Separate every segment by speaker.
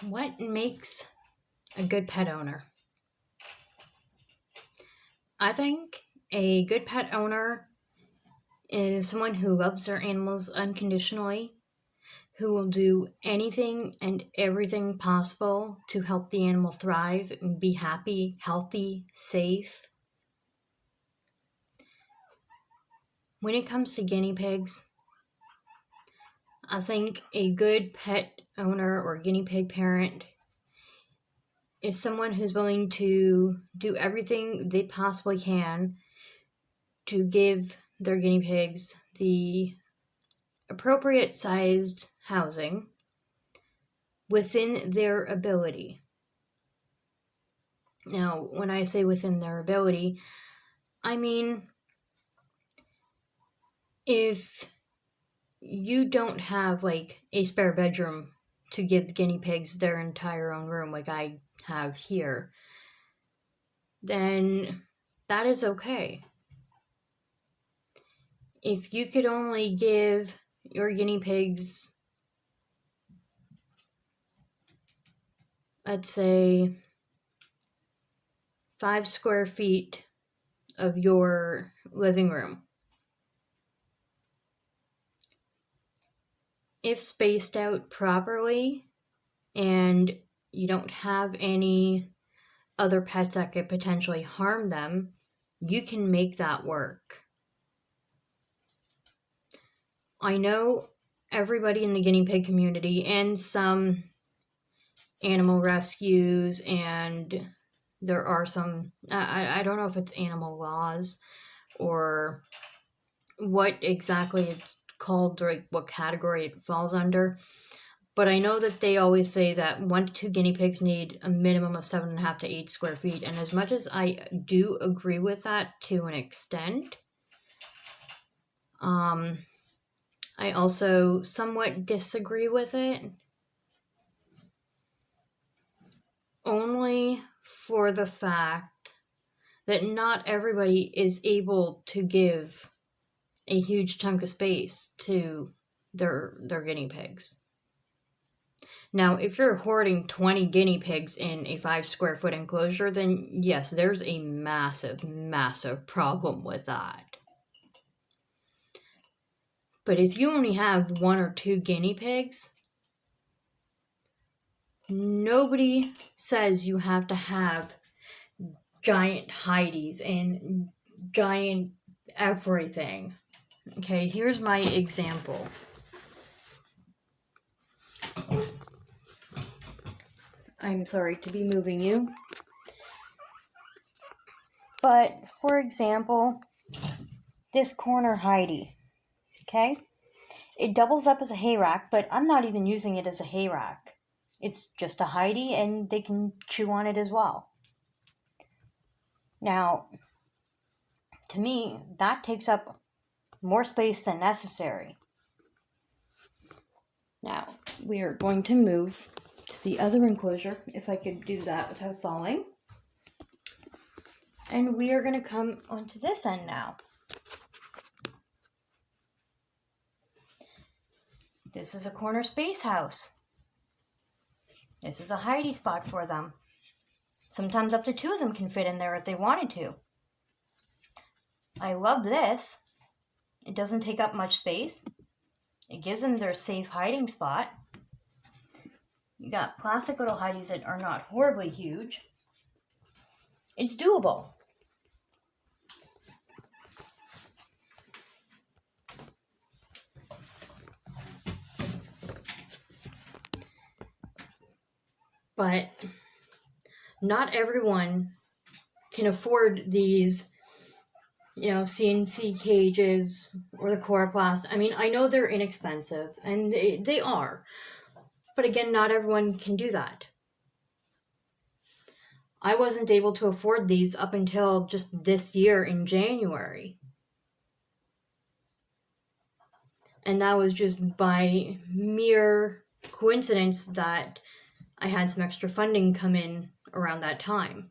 Speaker 1: What makes a good pet owner? I think a good pet owner is someone who loves their animals unconditionally, who will do anything and everything possible to help the animal thrive and be happy, healthy, safe. When it comes to guinea pigs, I think a good pet owner or guinea pig parent is someone who's willing to do everything they possibly can to give their guinea pigs the appropriate sized housing within their ability. Now, when I say within their ability, I mean if you don't have like a spare bedroom to give guinea pigs their entire own room like I have here, then that is okay. If you could only give your guinea pigs, let's say, 5 square feet of your living room, if spaced out properly and you don't have any other pets that could potentially harm them, you can make that work. I know everybody in the guinea pig community and some animal rescues, and there are some, I don't know if it's animal laws or what exactly it's called or what category it falls under, but I know that they always say that 1 to 2 guinea pigs need a minimum of 7.5 to 8 square feet, and as much as I do agree with that to an extent, I also somewhat disagree with it, only for the fact that not everybody is able to give a huge chunk of space to their guinea pigs. Now, if you're hoarding 20 guinea pigs in a 5 square foot enclosure, then yes, there's a massive, massive problem with that. But if you only have 1 or 2 guinea pigs, nobody says you have to have giant hideys and giant everything. Okay, here's my example. I'm sorry to be moving you. But, for example, this corner Heidi, okay? It doubles up as a hay rack, but I'm not even using it as a hay rack. It's just a Heidi, and they can chew on it as well. Now, to me, that takes up more space than necessary. Now, we are going to move to the other enclosure, if I could do that without falling. And we are going to come onto this end now. This is a corner space house. This is a hidey spot for them. Sometimes up to 2 of them can fit in there if they wanted to. I love this. It doesn't take up much space. It gives them their safe hiding spot. You got plastic little hideys that are not horribly huge. It's doable. But not everyone can afford these, CNC cages or the coroplast. I mean, I know they're inexpensive, and they are. But again, not everyone can do that. I wasn't able to afford these up until just this year in January. And that was just by mere coincidence that I had some extra funding come in around that time.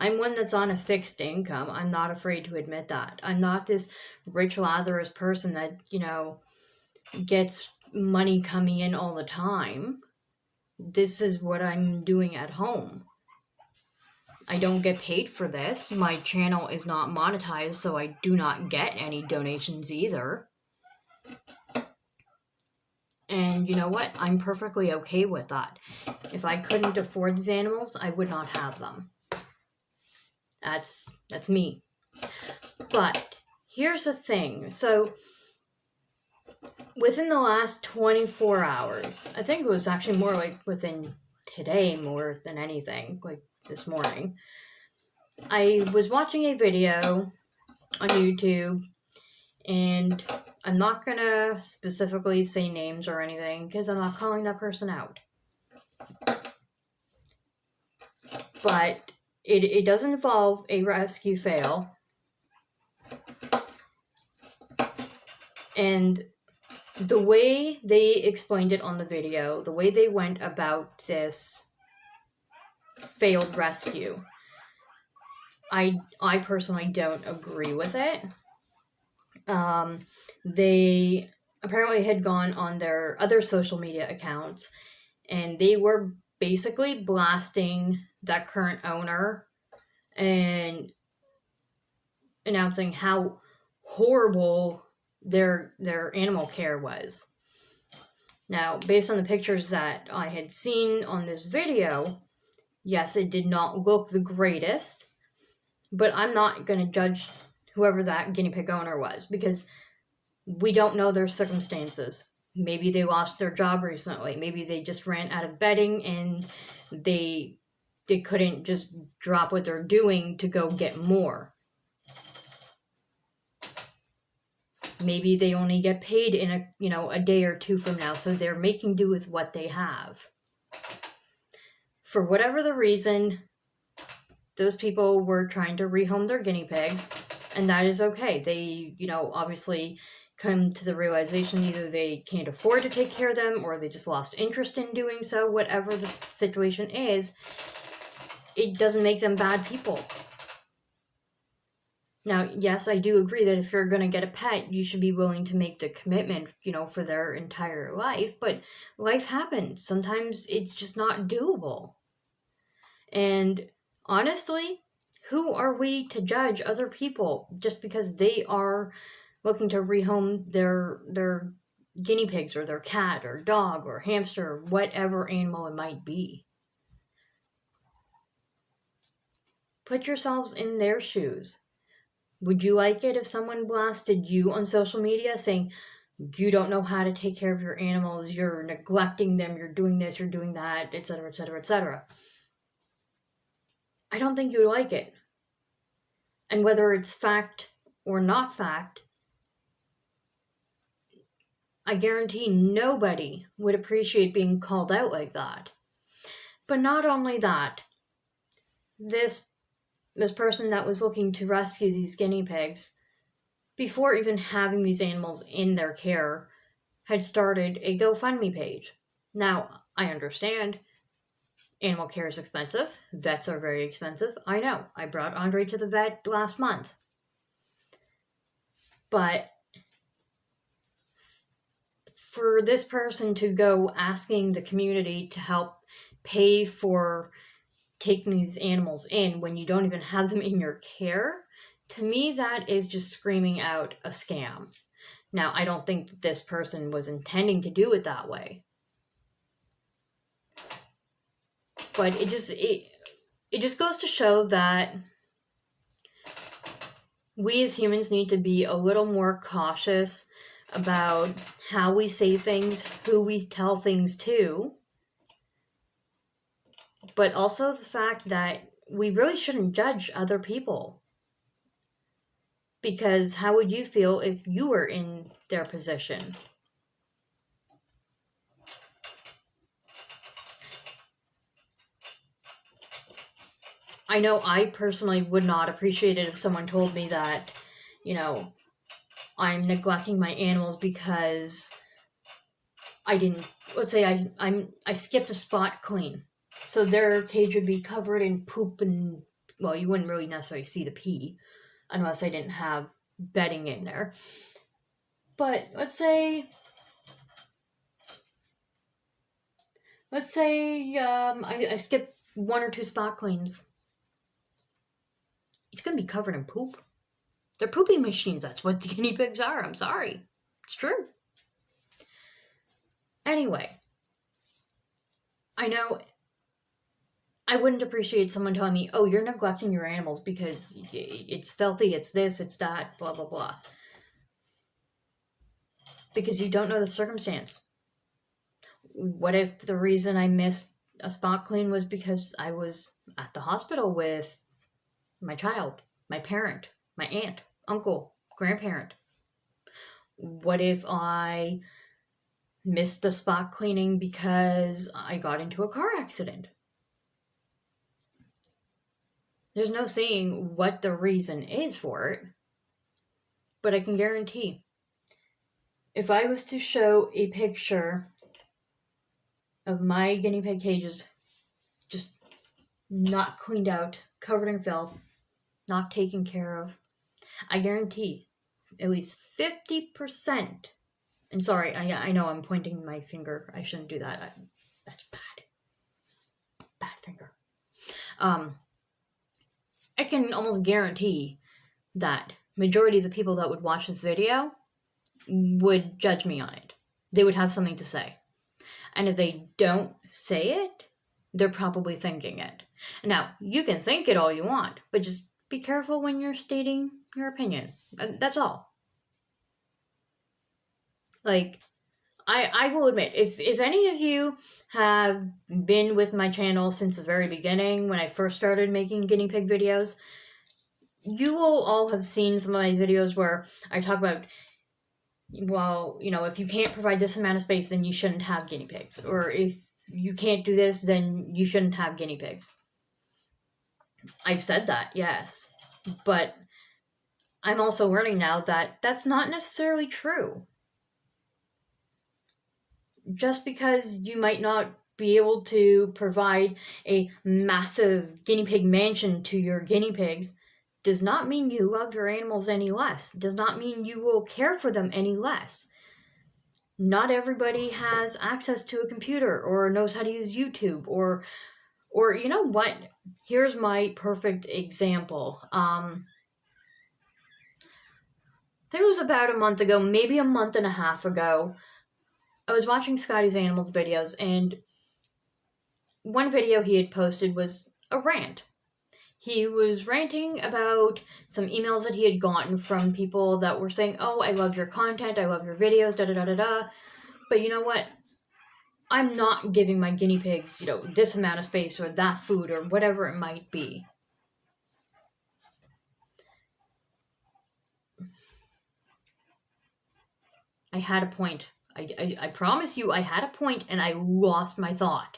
Speaker 1: I'm one that's on a fixed income. I'm not afraid to admit that. I'm not this rich, lazarus person that, gets money coming in all the time. This is what I'm doing at home. I don't get paid for this. My channel is not monetized, so I do not get any donations either. And you know what? I'm perfectly okay with that. If I couldn't afford these animals, I would not have them. That's me. But here's the thing. So within the last 24 hours, I think it was actually more like within today more than anything, like this morning, I was watching a video on YouTube, and I'm not gonna specifically say names or anything because I'm not calling that person out. But it does involve a rescue fail. And the way they explained it on the video, the way they went about this failed rescue, I personally don't agree with it. They apparently had gone on their other social media accounts, and they were basically blasting that current owner and announcing how horrible their animal care was. Now, based on the pictures that I had seen on this video, yes, it did not look the greatest, but I'm not going to judge whoever that guinea pig owner was because we don't know their circumstances. Maybe they lost their job recently. Maybe they just ran out of bedding and they couldn't just drop what they're doing to go get more. Maybe they only get paid in a day or two from now, so they're making do with what they have. For whatever the reason, those people were trying to rehome their guinea pig, and that is okay. They, obviously come to the realization either they can't afford to take care of them or they just lost interest in doing so. Whatever the situation is, it doesn't make them bad people. Now, yes, I do agree that if you're going to get a pet, you should be willing to make the commitment, for their entire life. But life happens. Sometimes it's just not doable. And honestly, who are we to judge other people just because they are looking to rehome their guinea pigs or their cat or dog or hamster or whatever animal it might be? Put yourselves in their shoes. Would you like it if someone blasted you on social media saying, you don't know how to take care of your animals, you're neglecting them, you're doing this, you're doing that, etc., etc., etc.? I don't think you would like it. And whether it's fact or not fact, I guarantee nobody would appreciate being called out like that. But not only that, this person that was looking to rescue these guinea pigs, before even having these animals in their care, had started a GoFundMe page. Now, I understand animal care is expensive. Vets are very expensive. I know. I brought Andre to the vet last month. But for this person to go asking the community to help pay for taking these animals in when you don't even have them in your care, to me that is just screaming out a scam. Now, I don't think that this person was intending to do it that way. But it just goes to show that we as humans need to be a little more cautious about how we say things, who we tell things to, but also the fact that we really shouldn't judge other people. Because how would you feel if you were in their position? I know I personally would not appreciate it if someone told me that, I'm neglecting my animals because let's say I skipped a spot clean. So their cage would be covered in poop and, well, you wouldn't really necessarily see the pee unless I didn't have bedding in there. But let's say Let's say I skip 1 or 2 spot cleans. It's going to be covered in poop. They're pooping machines. That's what the guinea pigs are. I'm sorry. It's true. Anyway, I know I wouldn't appreciate someone telling me, oh, you're neglecting your animals because it's filthy, it's this, it's that, blah, blah, blah. Because you don't know the circumstance. What if the reason I missed a spot clean was because I was at the hospital with my child, my parent, my aunt, uncle, grandparent? What if I missed the spot cleaning because I got into a car accident? There's no saying what the reason is for it, but I can guarantee if I was to show a picture of my guinea pig cages just not cleaned out, covered in filth, not taken care of, I guarantee at least 50%. And sorry, I know I'm pointing my finger. I shouldn't do that. That's bad. Bad finger. I can almost guarantee that majority of the people that would watch this video would judge me on it. They would have something to say. And if they don't say it, they're probably thinking it. Now, you can think it all you want, but just be careful when you're stating your opinion. That's all. Like, I will admit, if any of you have been with my channel since the very beginning, when I first started making guinea pig videos, you will all have seen some of my videos where I talk about, well, if you can't provide this amount of space, then you shouldn't have guinea pigs. Or if you can't do this, then you shouldn't have guinea pigs. I've said that, yes. But I'm also learning now that that's not necessarily true. Just because you might not be able to provide a massive guinea pig mansion to your guinea pigs does not mean you love your animals any less. Does not mean you will care for them any less. Not everybody has access to a computer or knows how to use YouTube or you know what? Here's my perfect example. I think it was about a month ago, maybe a month and a half ago. I was watching Scotty's Animals videos, and one video he had posted was a rant. He was ranting about some emails that he had gotten from people that were saying, oh, I love your content, I love your videos, da-da-da-da-da. But you know what? I'm not giving my guinea pigs, this amount of space or that food or whatever it might be. I had a point. I promise you, I had a point and I lost my thought.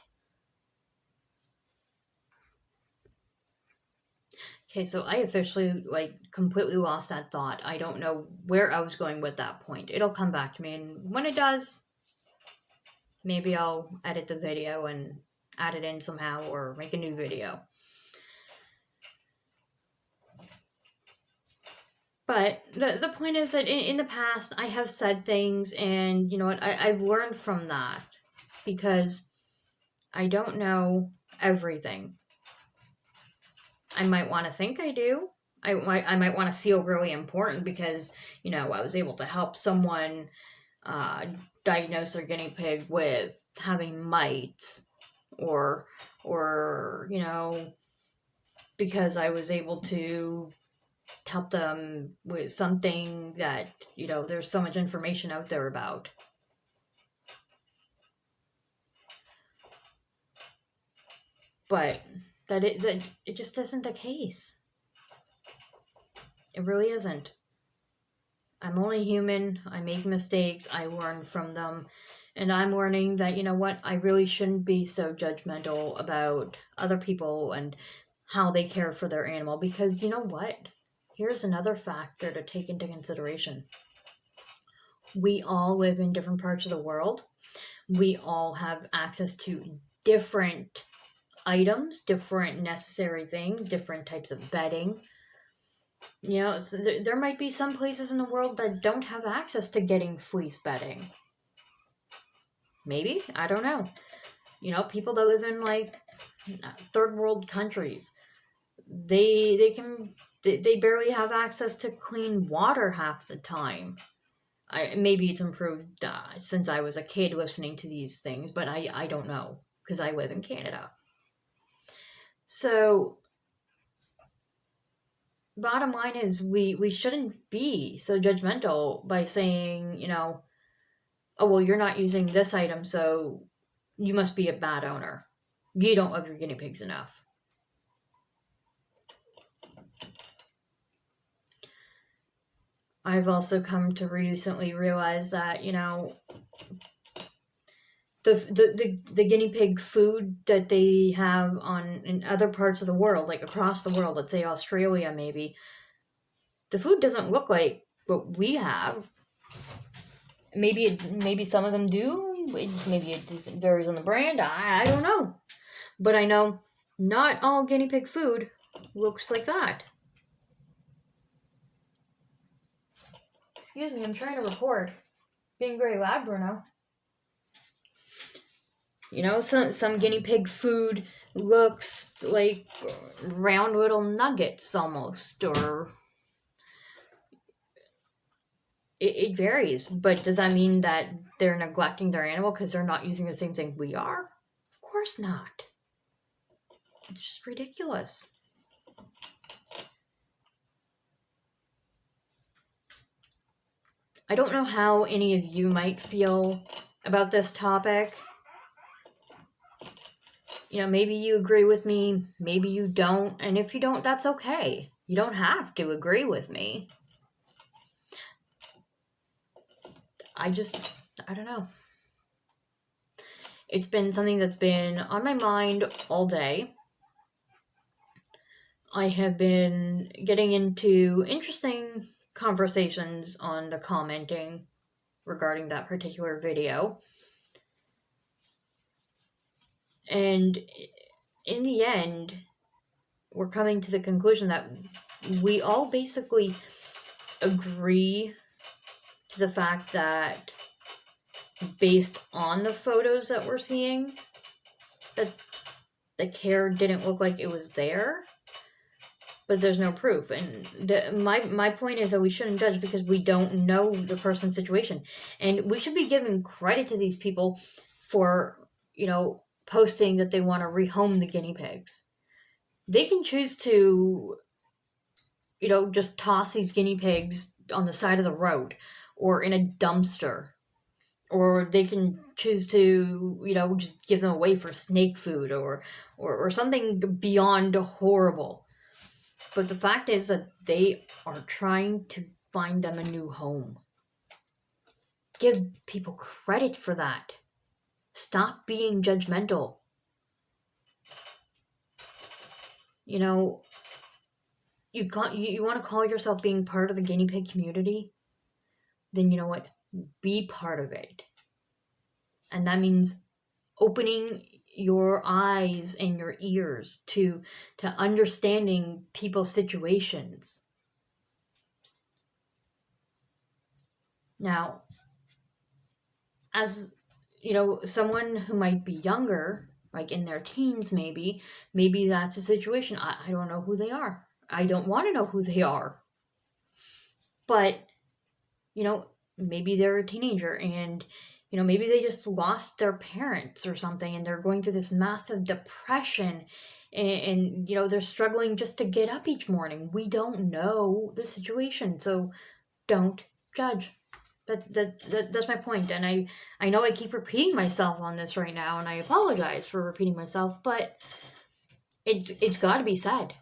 Speaker 1: Okay, so I officially, completely lost that thought. I don't know where I was going with that point. It'll come back to me, and when it does, maybe I'll edit the video and add it in somehow or make a new video. But the point is that in the past, I have said things, and you know what? I've learned from that because I don't know everything. I might want to think I do. I might want to feel really important because, I was able to help someone diagnose their guinea pig with having mites or because I was able to help them with something that, there's so much information out there about. But that it just isn't the case. It really isn't. I'm only human. I make mistakes. I learn from them. And I'm learning that, you know what, I really shouldn't be so judgmental about other people and how they care for their animal. Because you know what? Here's another factor to take into consideration. We all live in different parts of the world. We all have access to different items, different necessary things, different types of bedding. So there might be some places in the world that don't have access to getting fleece bedding. Maybe, I don't know. People that live in like third world countries, they barely have access to clean water half the time. Maybe it's improved since I was a kid listening to these things, but I don't know because I live in Canada. So bottom line is we shouldn't be so judgmental by saying, oh, well, you're not using this item, so you must be a bad owner. You don't love your guinea pigs enough. I've also come to recently realize that, the guinea pig food that they have in other parts of the world, like across the world, let's say Australia maybe, the food doesn't look like what we have. Maybe some of them do. Maybe it varies on the brand. I don't know. But I know not all guinea pig food looks like that. Excuse me, I'm trying to record. Being very loud, Bruno. Some guinea pig food looks like round little nuggets almost, or it varies. But does that mean that they're neglecting their animal because they're not using the same thing we are? Of course not. It's just ridiculous. I don't know how any of you might feel about this topic. Maybe you agree with me, maybe you don't, and if you don't, that's okay. You don't have to agree with me. I don't know. It's been something that's been on my mind all day. I have been getting into interesting conversations on the commenting regarding that particular video. And in the end, we're coming to the conclusion that we all basically agree to the fact that based on the photos that we're seeing, that the care didn't look like it was there, but there's no proof. And my point is that we shouldn't judge because we don't know the person's situation, and we should be giving credit to these people for posting that they want to rehome the guinea pigs. They can choose to just toss these guinea pigs on the side of the road or in a dumpster, or they can choose to just give them away for snake food or something beyond horrible. But the fact is that they are trying to find them a new home. Give people credit for that. Stop being judgmental. You want to call yourself being part of the guinea pig community? Then you know what? Be part of it. And that means opening your eyes and your ears to understanding people's situations. Now, as someone who might be younger, like in their teens, maybe that's a situation. I don't know who they are. I don't want to know who they are. But, maybe they're a teenager and, maybe they just lost their parents or something and they're going through this massive depression and they're struggling just to get up each morning. We don't know the situation, so don't judge. That's my point. And I know I keep repeating myself on this right now, and I apologize for repeating myself, but it's got to be said.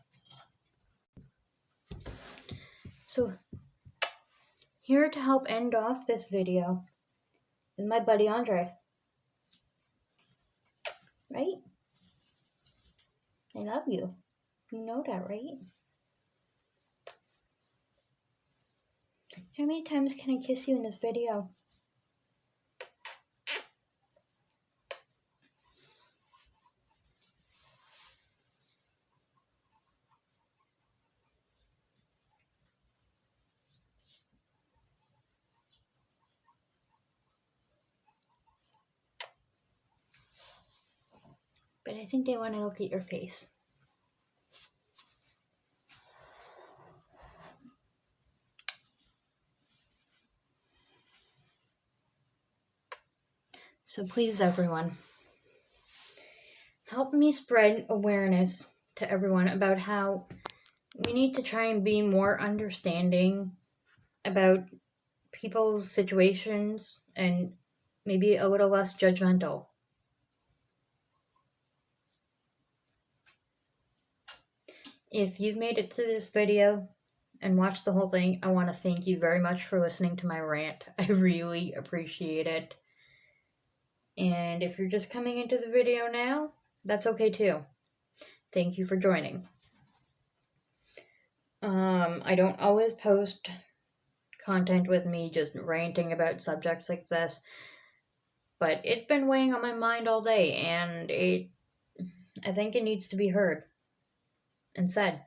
Speaker 1: So here to help end off this video is my buddy Andre. Right? I love you. You know that, right? How many times can I kiss you in this video? I think they want to look at your face. So please, everyone, help me spread awareness to everyone about how we need to try and be more understanding about people's situations and maybe a little less judgmental. If you've made it to this video and watched the whole thing, I want to thank you very much for listening to my rant. I really appreciate it. And if you're just coming into the video now, that's okay too. Thank you for joining. I don't always post content with me just ranting about subjects like this, but it's been weighing on my mind all day, and I think it needs to be heard and said.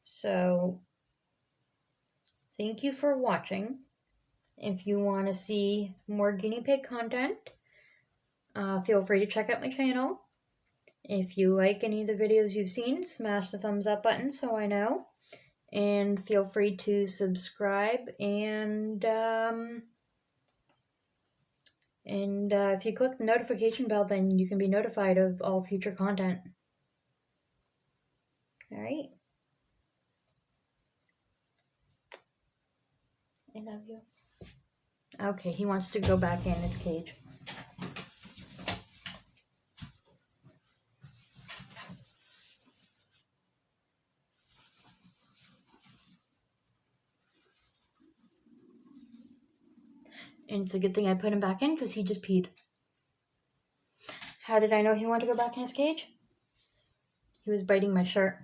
Speaker 1: So, thank you for watching. If you want to see more guinea pig content, feel free to check out my channel. If you like any of the videos you've seen, smash the thumbs up button so I know. And feel free to subscribe, and if you click the notification bell, then you can be notified of all future content. Alright? I love you. Okay, he wants to go back in his cage. And it's a good thing I put him back in because he just peed. How did I know he wanted to go back in his cage? He was biting my shirt.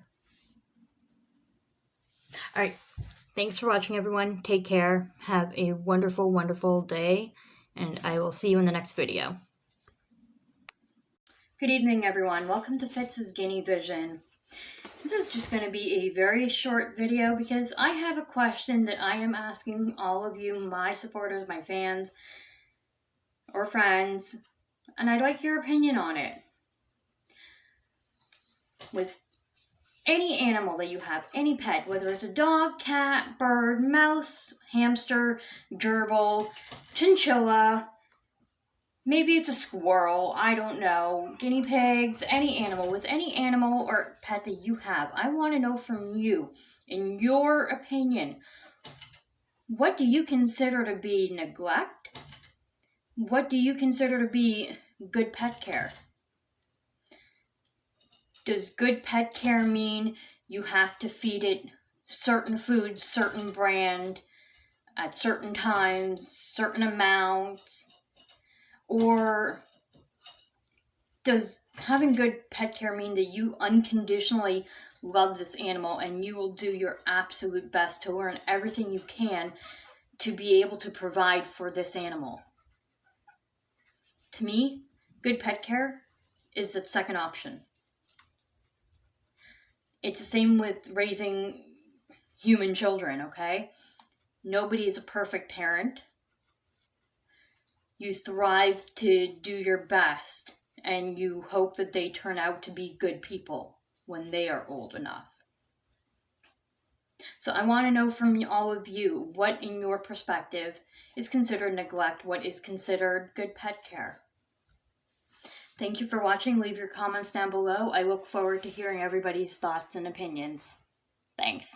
Speaker 1: Alright, thanks for watching, everyone. Take care. Have a wonderful, wonderful day, and I will see you in the next video. Good evening, everyone. Welcome to Fitz's Guinea Vision. This is just going to be a very short video because I have a question that I am asking all of you, my supporters, my fans, or friends, and I'd like your opinion on it. With any animal that you have, any pet, whether it's a dog, cat, bird, mouse, hamster, gerbil, chinchilla, maybe it's a squirrel, I don't know, guinea pigs, any animal, with any animal or pet that you have, I want to know from you, in your opinion, what do you consider to be neglect? What do you consider to be good pet care? Does good pet care mean you have to feed it certain foods, certain brand, at certain times, certain amounts? Or does having good pet care mean that you unconditionally love this animal and you will do your absolute best to learn everything you can to be able to provide for this animal? To me, good pet care is the second option. It's the same with raising human children, okay? Nobody is a perfect parent. You thrive to do your best, and you hope that they turn out to be good people when they are old enough. So I want to know from all of you, what in your perspective is considered neglect, what is considered good pet care? Thank you for watching. Leave your comments down below. I look forward to hearing everybody's thoughts and opinions. Thanks.